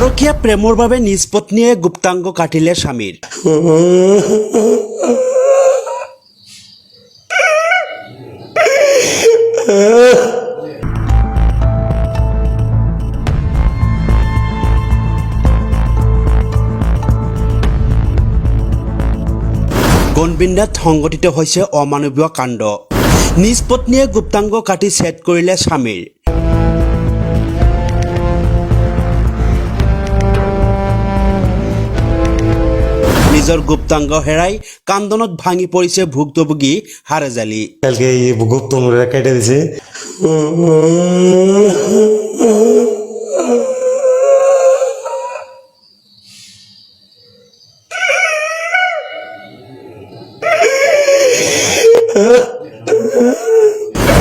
পৰকীয়া প্ৰেমৰ বাবে নিজ পত্নীয়ে গুপ্তাংগ কাটিলে স্বামীৰ। গণবিন্দাত সংঘটিত হৈছে অমানৱীয় কাণ্ড। নিজ পত্নীয়ে গুপ্তাংগ কাটি ছেদ কৰিলে স্বামীৰ। নিজৰ গুপ্তাংগ হেৰাই কান্দনত ভাঙি পৰিছে ভুক্তভোগী হাৰেজালি। কালকে গুপ্তাংগটা কেটে দিছে।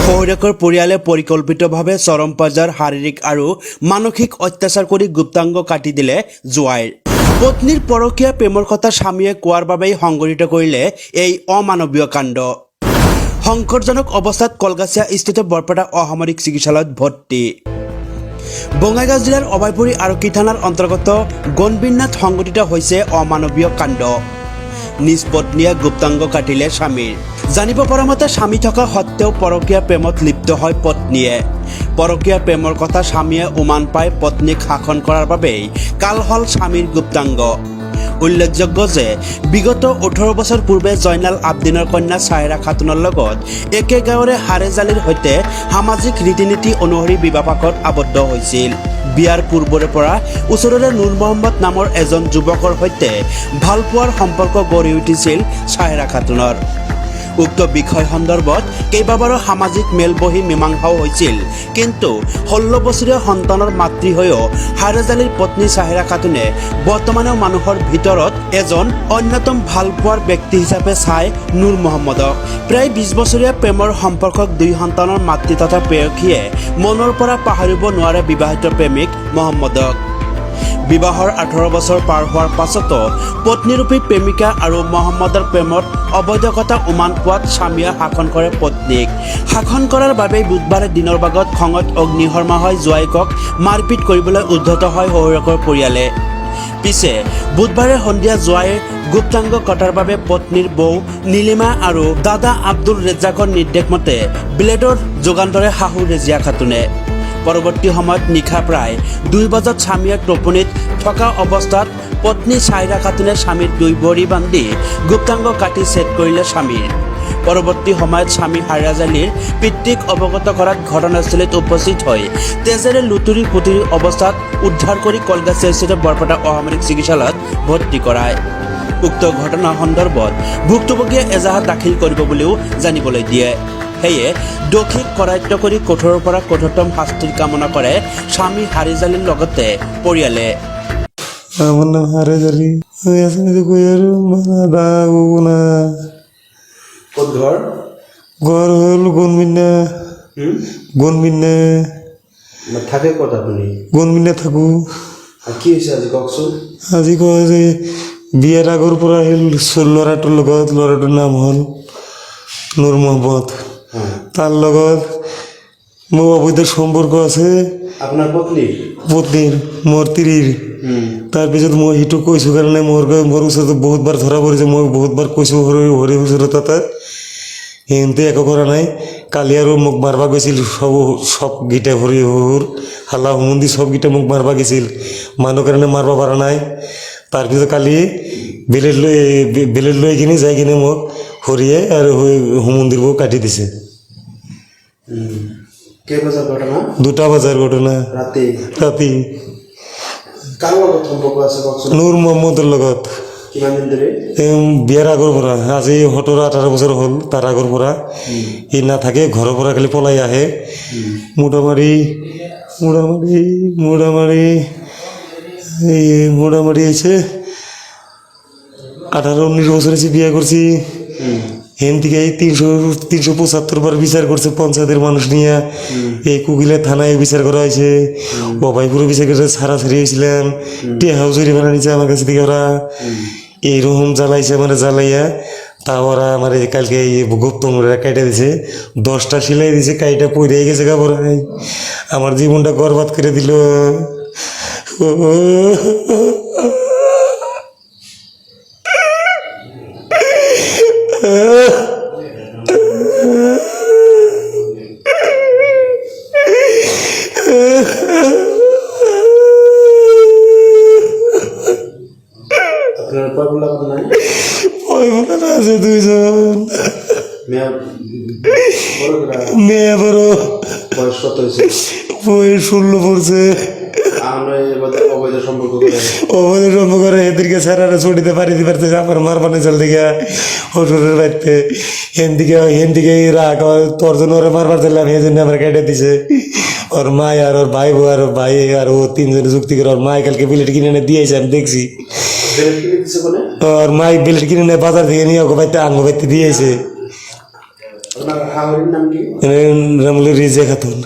শহুৰেকৰ পৰিয়ালে পৰিকল্পিতভাৱে চৰম পৰ্যায়ৰ শাৰীৰিক আৰু মানসিক অত্যাচাৰ কৰি গুপ্তাংগ কাটি দিলে জোৱাইৰ। পত্নীৰ পৰকীয়া প্ৰেমৰ কথা স্বামীয়ে কোৱাৰ বাবেই সংঘটিত কৰিলে এই অমানৱীয় কাণ্ড। সংকটজনক অৱস্থাত কলগাছিয়া স্থিত বৰপেটা অসামৰিক চিকিৎসালয়ত ভৰ্তি। বঙাইগাঁও জিলাৰ অভয়পুৰী আৰক্ষী থানাৰ অন্তৰ্গত গণবিন্দাত সংঘটিত হৈছে অমানৱীয় কাণ্ড। নিজ পত্নীয়ে গুপ্তাংগ কাটিলে স্বামীৰ। জানিব পৰা মতে স্বামী থকা সত্ত্বেও পৰকীয়া প্ৰেমত লিপ্ত হয় পত্নীয়ে। পৰকীয়া প্ৰেমৰ কথা স্বামীয়ে উমান পাই পত্নীক শাসন কৰাৰ বাবেই কাল হল স্বামীৰ গুপ্তাংগ। উল্লেখযোগ্য যে বিগত 18 বছৰ পূৰ্বে জয়নাল আবদিনৰ কন্যা চাহেৰা খাতুনৰ লগত একে গাঁৱৰে হাৰেজালিৰ সৈতে সামাজিক ৰীতি নীতি অনুসৰি বিবাহ পাশত আবদ্ধ হৈছিল। বিয়াৰ পূৰ্বৰে পৰা ওচৰৰে নুৰ মহম্মদ নামৰ এজন যুৱকৰ সৈতে ভালপোৱাৰ সম্পৰ্ক গঢ়ি উঠিছিল চাহেৰা খাতুনৰ। উক্ত বিষয় সন্দৰ্ভত কেইবাবাৰো সামাজিক মেল বহি মীমাংসাও হৈছিল, কিন্তু 16 বছৰীয়া সন্তানৰ মাতৃ হৈও হাৰেজালিৰ পত্নী চাহেৰা খাতুনে বৰ্তমানেও মানুহৰ ভিতৰত এজন অন্যতম ভালপোৱাৰ ব্যক্তি হিচাপে চায় নুৰ মহম্মদক। প্ৰায় 20 বছৰীয়া প্ৰেমৰ সম্পৰ্কক 2 সন্তানৰ মাতৃ তথা প্ৰেয়সীয়ে মনৰ পৰা পাহৰিব নোৱাৰে বিবাহিত প্ৰেমিক মহম্মদক। বিবাহৰ 18 বছৰ পাৰ হোৱাৰ পাছতো পত্নীৰূপী প্ৰেমিকা আৰু মহম্মদৰ প্ৰেমত অবৈধকতা উমান পোৱাত স্বামীয়ে শাসন কৰে পত্নীক। শাসন কৰাৰ বাবেই বুধবাৰে দিনৰ ভাগত খঙত অগ্নিশৰ্মা হৈ জোৱাইকক মাৰপিট কৰিবলৈ উদ্ধত হয় শহুৰেকৰ পৰিয়ালে। পিছে বুধবাৰে সন্ধিয়া জোৱাইৰ গুপ্তাংগ কটাৰ বাবে পত্নীৰ বৌ নীলিমা আৰু দাদা আব্দুল ৰেজ্জাকৰ নিৰ্দেশ মতে ব্লেডৰ যোগান ধৰে শাহু ৰেজিয়া খাতুনে। পৰৱৰ্তী সময়ত নিশা প্ৰায় 2 বজাত স্বামীয়ে টোপনিত থকা অৱস্থাত পত্নী চাহেৰা খাতুনে স্বামীৰ 2 ভৰি বান্ধি গুপ্তাংগ কাটি ছেদ কৰিলে স্বামীৰ। পৰৱৰ্তী সময়ত স্বামী হাৰেজালিৰ পিতৃক অৱগত কৰাত ঘটনাস্থলীত উপস্থিত হৈ তেজেৰে লুতুৰি পুতুৰি অৱস্থাত উদ্ধাৰ কৰি কলগাছিয়া স্থিত বৰপেটা অসামৰিক চিকিৎসালয়ত ভৰ্তি কৰায়। উক্ত ঘটনা সন্দৰ্ভত ভুক্তভোগীয়ে এজাহাৰ দাখিল কৰিব বুলিও জানিবলৈ দিয়ে। সেয়ে দোষীক কৰায়ত্ব কৰি কঠোৰৰ পৰা কঠোৰতম শাস্তিৰ কামনা কৰে স্বামী হাৰেজালিৰ লগতে পৰিয়ালে। আমার নাম হারেজালি। ঘর হল গণবিন্দা। গণবিন্দা থাকে ক'ত আপুনি? গণবিন্দা থাকো। কি হৈছে আজি কওকচোন। আজি কয় যে বিয়াৰ আগৰ পৰা আহিল ল'ৰাটোৰ লগত। ল'ৰাটোৰ নাম হ'ল নুৰ মহম্মদ। তাৰ লগত মোৰ অবৈধ সম্পৰ্ক আছে। আপোনাৰ পত্নীৰ মোৰ তিৰিৰ। তাৰপিছত মই সেইটো কৈছোঁ কাৰণে মোৰ ওচৰত বহুতবাৰ ধৰা পৰিছে। মই বহুতবাৰ কৈছোঁ হৰি ওচৰত তাতে সিহঁতে একো কৰা নাই। কালি আৰু মোক মাৰবা গৈছিল সবকেইটা হৰি শহুৰ হালা হুমুন্দি সবকেইটা মোক মাৰবা গৈছিল। মানুহ কাৰণে মাৰবা পৰা নাই। তাৰপিছত কালি বেলেট লৈ কিনে যাই কিনে মোক হৰিয়ে আৰু হুমুন্দিৰ বৌ কাটি দিছে। 2টা বজাৰ ঘটনা ৰাতি। নুৰ মহম্মদৰ লগত বিয়াৰ আগৰ পৰা আজি 17-18 বছৰ হ'ল। তাৰ আগৰ পৰা সি নাথাকে, ঘৰৰ পৰা খালি পলাই আহে। মোটামাৰি হৈছে 18-19 বছর আছে বিয়ে করছি। হেন থেকে 375 বার বিচার করছে পঞ্চায়েতের মানুষ নিয়ে। এই কুকিলের থানায় বিচার করা হয়েছে। অভয়পুরে বিচার করে ছাড়াছাড়ি হয়েছিলাম। টেহাও জরিমানা নিচ্ছে আমার কাছে থেকে। ওরা এইরকম জ্বালাইছে আমার, জ্বালাইয়া তা ওরা আমার কালকে গুপ্তরা কেটে দিছে। 10টা সেলাই দিছে, কাইটা পড়ে গেছে। কাপড় আমার জীবনটা বরবাদ করে দিল। আপনার পাগলা নাই ওই মনে আছে দুইজন মেয়ে বড় করে মেয়ে বড় বয়স কত হয়েছে বই 16 পড়ছে আমরা এবার অবৈধ সম্পর্ক করে ওদের সম্ভব করে এদেরকে স্যারারা ছুটিতে পারিতে পারতেছে আমার মারবানে চল দিকে ওষুধের বাড়িতে হেন দিকে রাখ তোর জন্য ওরা মারবার চাইলাম এই জন্য আমার কেটে দিছে ওর মাই আর ওর ভাই বউ আর ওর ভাই আর ও তিনজনে যুক্তি করে ওর মাই কালকে বিলেট কিনে এনে দিয়েছে আমি দেখছি বেল কিনে দিছে কোনে ওর মাই বিলেট কিনে এনে বাজার থেকে নিয়ে ওকে বাইতে আঙ্গ বাইতে দিয়েছে আপনার হাওড়ির নাম কি নাম হলো রিজা খাতুন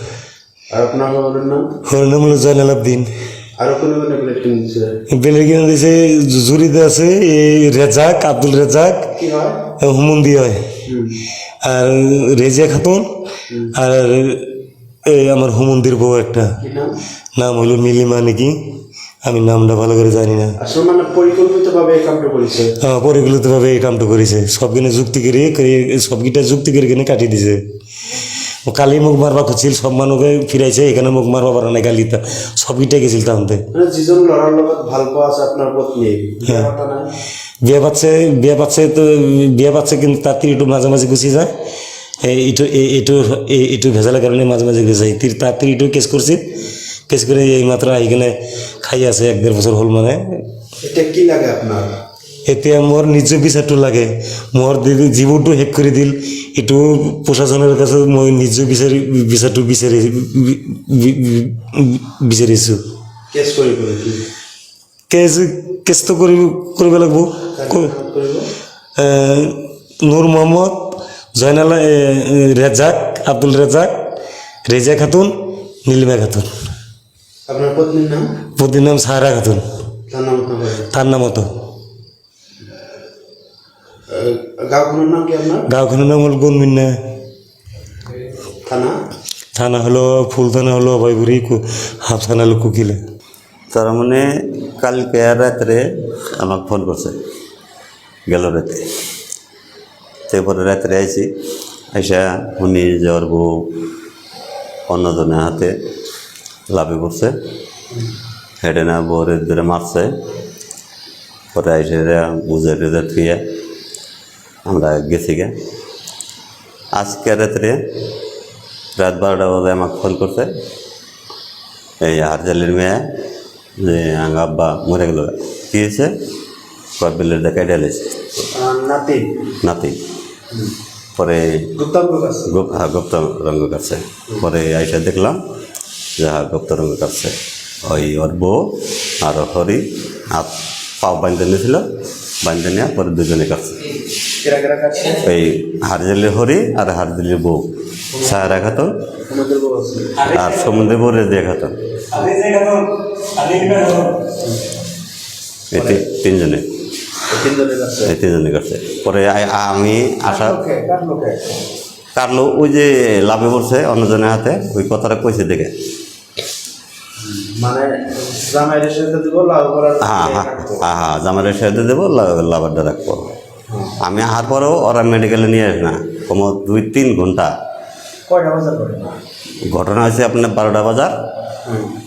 আর আপনার হাওড়ির নাম ওর নাম হলো জয়নাল আবদিন আর কোনে কোনে বেল কিনে দিছে বিলেট কিনে দিয়েছে জুরিতে আছে এই রেজাক আব্দুল রেজাক কি হয় হুমন্দি হয় আর রেজিয়া খাতুন আর এই আমার হুমন্দির বউ একটা কি নাম নাম হইল নীলিমা নাকি আমি নামটা ভালো করে জানি না আসলে মানে পরিকল্পিতভাবে এই কামটা করেছে পরিকল্পিতভাবে এই কামটা করেছে সবকিনে যুক্তি করে সবকিটা যুক্তি করে কিনে কাটিয়ে দিছে ও কালি মুখ মারবা খুঁজছিল সব মানুষকে ফিরাইছে এখানে মুখ মারবা পারা নাই কালি সবকিটাই গেছিল তাহলে মানে যিজন লড়ার লগত ভাল পাওয়া আছে আপনার পত্নী বিয়ে কথা নাই বিয়ে পাচ্ছে কিন্তু তার একটু মাঝে মাঝে গুছিয়ে যায় এইটু ভেজালের কারণে মাঝে মাঝে গেছে তার একটু কেস করে এই মাত্র এইখানে খাই আছে 1-1.5 বছর হল মানে এটা কি লাগে আপনার এতে মোর নিজ বিচারটো লাগে মোর জীবনটো শেষ করে দিল এইটো প্রশাসনের কাছে মই নিজ বিচারটো বিচাৰিছোঁ কেস কৰিব কি কেছটো কৰিব লাগিব কৰিব নূর মোহাম্মদ জয়নাল রেজাক আব্দুল রেজাক রেজা খাতুন নীলিমা খাতুন আপনার পত্নীর নাম পতির নাম সাহারা খাতুন তার নাম আপনার তার নাম মতো গাঁওখনের নাম কি আপনার গাঁওখানের নাম হল গুনমিন্না থানা থানা হলো ফুল থানা হলো অভয়পুরি হাফ থানা হলো কুকিলা তার মানে কালকে রাত্রে আমাকে ফোন করছে গেল রাতে তারপরে রাত্রে আইছি আইসা উনি যাওয়ার বউ অন্যজনের হাতে লাভে করছে হেঁটে না বউরে ধরে মারছে পরে আইসে বুঝে টুজে থুয়ে আমরা গেছি গে আজকে রাত্রে রাত 12টা বাজে আমাকে ফোন করছে এই হারজালির মেয়ে যে আঙ্গা আব্বা মরে গেল কী হয়েছে বিলের দেখাই ঢেলেছে নাতি নাতি পরে গুপ্ত রঙ কাটছে পরে আইসা দেখলাম যে গুপ্ত রঙ কাটছে ওই ওর বউ আর হরি হাত পাও বাঁধতে নিয়েছিল বাঁধতে নেওয়া পরে দুজনে কাটছে এই হারজালির হরি আর হারজালির বউ সাহারা খাতুন আর সমুদ্রের বউ রেজিয়া খাতুন এই তিনজনে এই তিনজনে কাটছে পরে আমি আসা কাটলো ওই যে লাভে পড়ছে অন্যজনের হাতে ওই কথাটা কইছে দেখে মানে জামাইয়ের সাথে দিব লাভ করার হ্যাঁ জামাইয়ের সাথে দেবো লাভারটা রাখবো আমি আসার পরেও ওরা মেডিকেলে নিয়ে আসে না কম 2-3 ঘন্টা কয়টা বাজার করে ঘটনা হয়েছে আপনার 12টা বাজার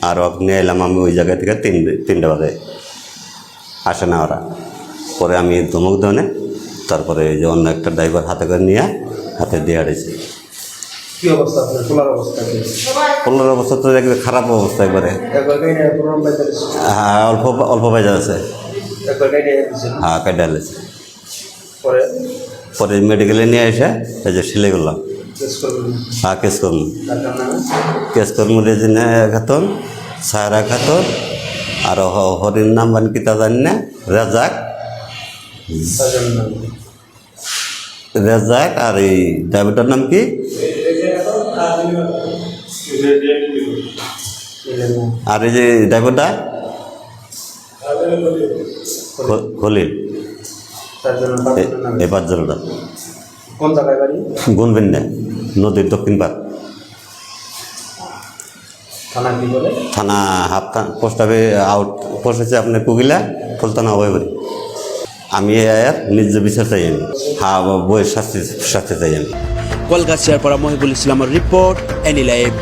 আর নিয়ে এলাম আমি ওই জায়গা থেকে 3টা বাজে আসে না ওরা পরে আমি ধমক দেওয়া তারপরে যে অন্য একটা ড্রাইভার হাতে করে নিয়ে হাতে দিয়ে হারিয়েছি কি অবস্থা আপনার খোলার অবস্থা কি পল্লার অবস্থা তো একদম খারাপ অবস্থা একবারে হ্যাঁ অল্প বাজার আছে হ্যাঁ কেটে হারিয়েছে পরে পরে মেডিকেলে নিয়ে এসে এই যে সিলে করলাম হ্যাঁ কেস করলাম কেস করলাম রেজিনা খাতুন সাহারা খাতুন আর হরির নাম বান কিতা জানি না রেজাক আর এই ড্রাইভারটার নাম কি আর এই যে ড্রাইভারটা খলিল এই 5 জনটা কোন জায়গায় বাড়ি গুনবেন না নদীর দক্ষিণ পার থানা half post office out post হচ্ছে আপনার কুকিলা ফুলতানা অভয়বাড়ি। আমি এর নিজ বিচার চাই আমি, বইয়ের শাস্তি চাই আমি। কলকাতার পৰা মহিবুল ইছলামৰ ৰিপৰ্ট এনি লাইভ।